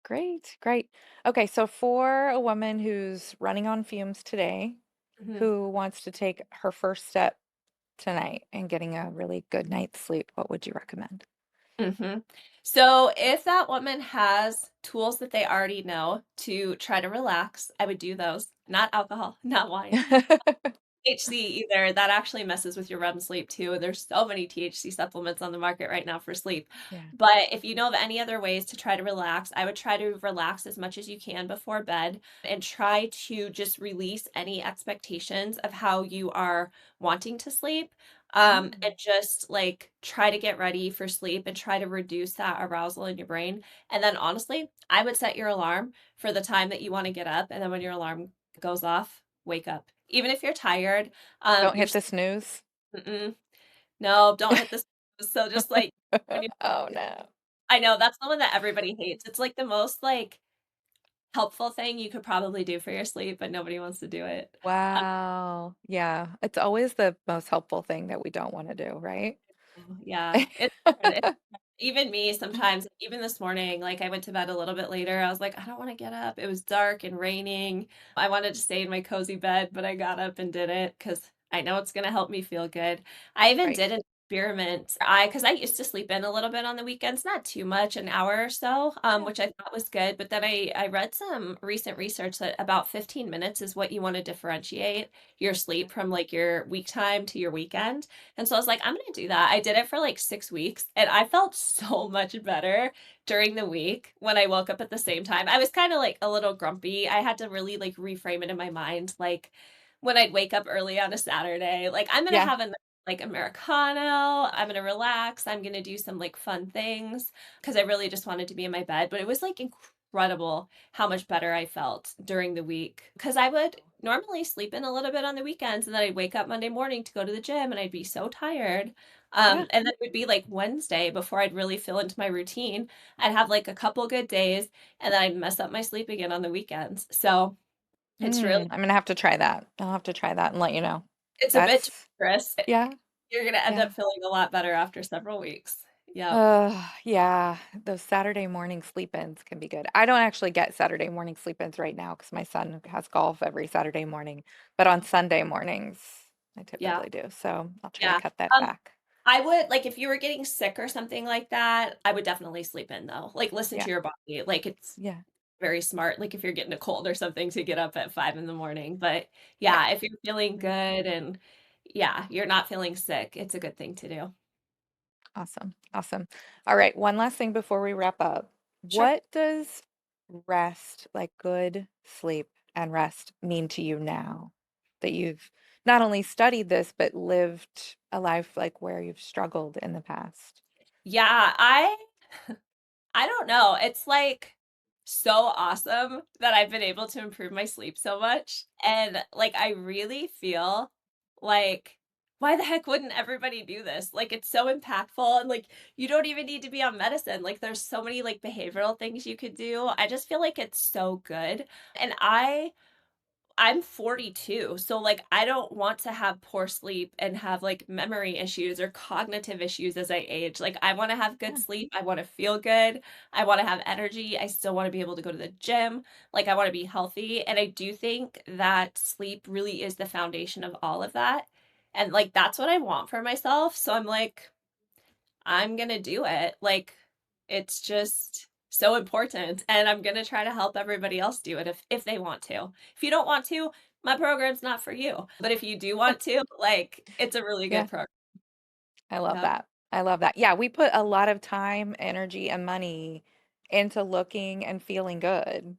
A: Great. Great. Okay. So for a woman who's running on fumes today,
B: Mhm.
A: who wants to take her first step tonight and getting a really good night's sleep, what would you recommend?
B: Mhm. So if that woman has tools that they already know to try to relax, I would do those. Not alcohol, not wine. THC either, that actually messes with your REM sleep too, and there's so many THC supplements on the market right now for sleep.
A: Yeah.
B: But if you know of any other ways to try to relax, I would try to relax as much as you can before bed and try to just release any expectations of how you are wanting to sleep. And
A: Mm.
B: just like try to get ready for sleep and try to reduce that arousal in your brain. And then honestly, I would set your alarm for the time that you want to get up. And then when your alarm goes off, wake up. Even if you're tired,
A: Don't
B: you're
A: hit the snooze.
B: mm-mm, no, don't hit this. So just like when you
A: Oh no.
B: I know that's the one that everybody hates. It's like the most like helpful thing you could probably do for your sleep, but nobody wants to do it.
A: Wow. Yeah. It's always the most helpful thing that we don't want to do, right?
B: Yeah, it's hard. Even me sometimes, even this morning, like I went to bed a little bit later. I was like, I don't want to get up. It was dark and raining. I wanted to stay in my cozy bed, but I got up and did it because I know it's going to help me feel good. I even
A: Right.
B: did an experiment. Because I used to sleep in a little bit on the weekends, not too much, an hour or so,
A: Yeah.
B: which I thought was good. But then I read some recent research that about 15 minutes is what you want to differentiate your
A: Yeah.
B: sleep from like your week time to your weekend. And so I was like, I'm gonna do that. I did it for like 6 weeks and I felt so much better during the week when I woke up at the same time. I was kind of like a little grumpy. I had to really like reframe it in my mind. Like when I'd wake up early on a Saturday, like I'm gonna
A: Yeah.
B: have a like Americano, I'm gonna relax, I'm gonna do some like fun things because I really just wanted to be in my bed. But it was like incredible how much better I felt during the week. Because I would normally sleep in a little bit on the weekends, and then I'd wake up Monday morning to go to the gym, and I'd be so tired.
A: Yeah.
B: And then it would be like Wednesday before I'd really feel into my routine. I'd have like a couple good days, and then I'd mess up my sleep again on the weekends. So it's really,
A: I'm gonna have to try that. I'll have to try that and let you know.
B: it's a bit
A: That's
B: dangerous.
A: yeah,
B: You're gonna end
A: yeah.
B: up feeling a lot better after several weeks. Yep.
A: Yeah, those Saturday morning sleep-ins can be good. I don't actually get Saturday morning sleep-ins right now because my son has golf every Saturday morning, but on Sunday mornings, I
B: Yeah.
A: typically do. So I'll try to
B: Yeah.
A: cut that
B: Um,
A: back.
B: I would like if you were getting sick or something like that, I would definitely sleep in though. Like listen
A: Yeah,
B: to your body. Like it's
A: yeah,
B: very smart. Like if you're getting a cold or something to get up at 5 in the morning. But
A: yeah.
B: yeah, if you're feeling
A: Right.
B: good and yeah, you're not feeling sick, it's a good thing to do.
A: Awesome, awesome. All right, one last thing before we wrap up.
B: Sure.
A: What does rest, like good sleep and rest, mean to you now that you've not only studied this, but lived a life like where you've struggled in the past?
B: Yeah, I don't know. It's like so awesome that I've been able to improve my sleep so much. And like I really feel like why the heck wouldn't everybody do this? Like it's so impactful and like you don't even need to be on medicine. Like there's so many like behavioral things you could do. I just feel like it's so good. And I'm 42, so, like, I don't want to have poor sleep and have, like, memory issues or cognitive issues as I age. Like, I wanna have good
A: Yeah,
B: sleep, I wanna feel good, I wanna have energy, I still wanna be able to go to the gym, like, I wanna be healthy, and I do think that sleep really is the foundation of all of that, and, like, that's what I want for myself, so I'm like, I'm gonna do it. Like, it's just so important, and I'm gonna try to help everybody else do it if they want to. If you don't want to, my program's not for you. But if you do want to, like, it's a really good
A: yeah,
B: program.
A: I love
B: Yep.
A: that. I love that. Yeah, we put a lot of time, energy, and money into looking and feeling good,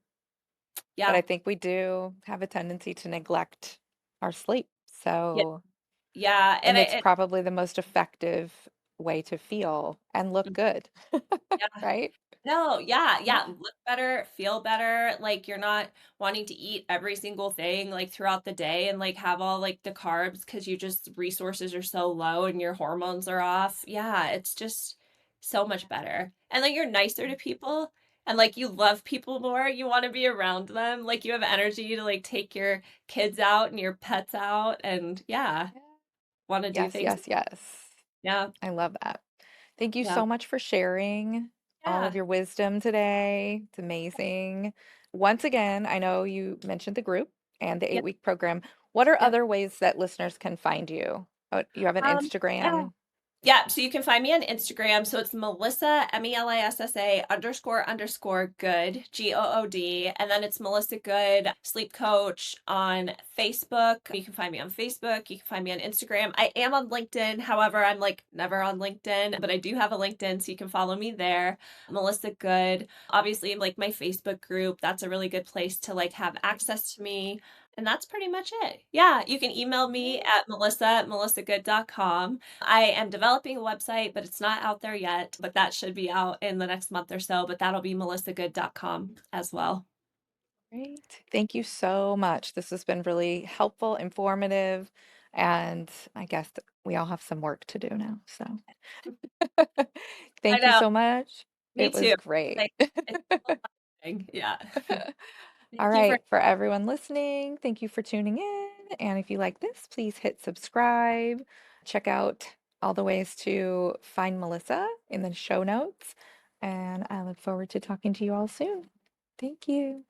A: but I
B: Yeah.
A: think we do have a tendency to neglect our sleep.
B: Yeah.
A: So,
B: Yeah, and
A: and
B: I
A: it's
B: it
A: probably the most effective way to feel and look good,
B: yeah.
A: right?
B: No, yeah, yeah,
A: Yeah.
B: look better, feel better, like, you're not wanting to eat every single thing, like, throughout the day and, like, have all, like, the carbs because you just resources are so low and your hormones are off. Yeah, it's just so much better. And, like, you're nicer to people and, like, you love people more, you wanna be around them, like, you have energy to, like, take your kids out and your pets out and yeah,
A: Yeah.
B: wanna do
A: Yes,
B: things.
A: yes, yes.
B: Yeah,
A: I love that. Thank you
B: yeah,
A: so much for sharing all of
B: yeah,
A: your wisdom today. It's amazing. Once again, I know you mentioned the group and the
B: yep,
A: 8-week program. What are
B: yep.
A: other ways that listeners can find you? Oh, you have an
B: Yeah.
A: Instagram?
B: Yeah, so you can find me on Instagram. So it's Melissa, Melissa __ good, GOOD. And then it's Melissa Good, sleep coach on Facebook. You can find me on Facebook. You can find me on Instagram. I am on LinkedIn. However, I'm like never on LinkedIn, but I do have a LinkedIn, so you can follow me there. Melissa Good. Obviously, like my Facebook group, that's a really good place to like have access to me. And that's pretty much it. Yeah, you can email me
A: Great.
B: at melissa@melissagood.com. I am developing a website, but it's not out there yet, but that should be out in the next month or so, but that'll be melissagood.com as well.
A: Great. Thank you so much. This has been really helpful, informative, and I guess we all have some work to do now. So
B: I
A: thank you
B: know,
A: so much.
B: me
A: It was
B: too.
A: great.
B: Like, it's so fun. Yeah.
A: All
B: Thank you for
A: right, for everyone listening, thank you for tuning in. And if you like this, please hit subscribe. Check out all the ways to find Melissa in the show notes. And I look forward to talking to you all soon. Thank you.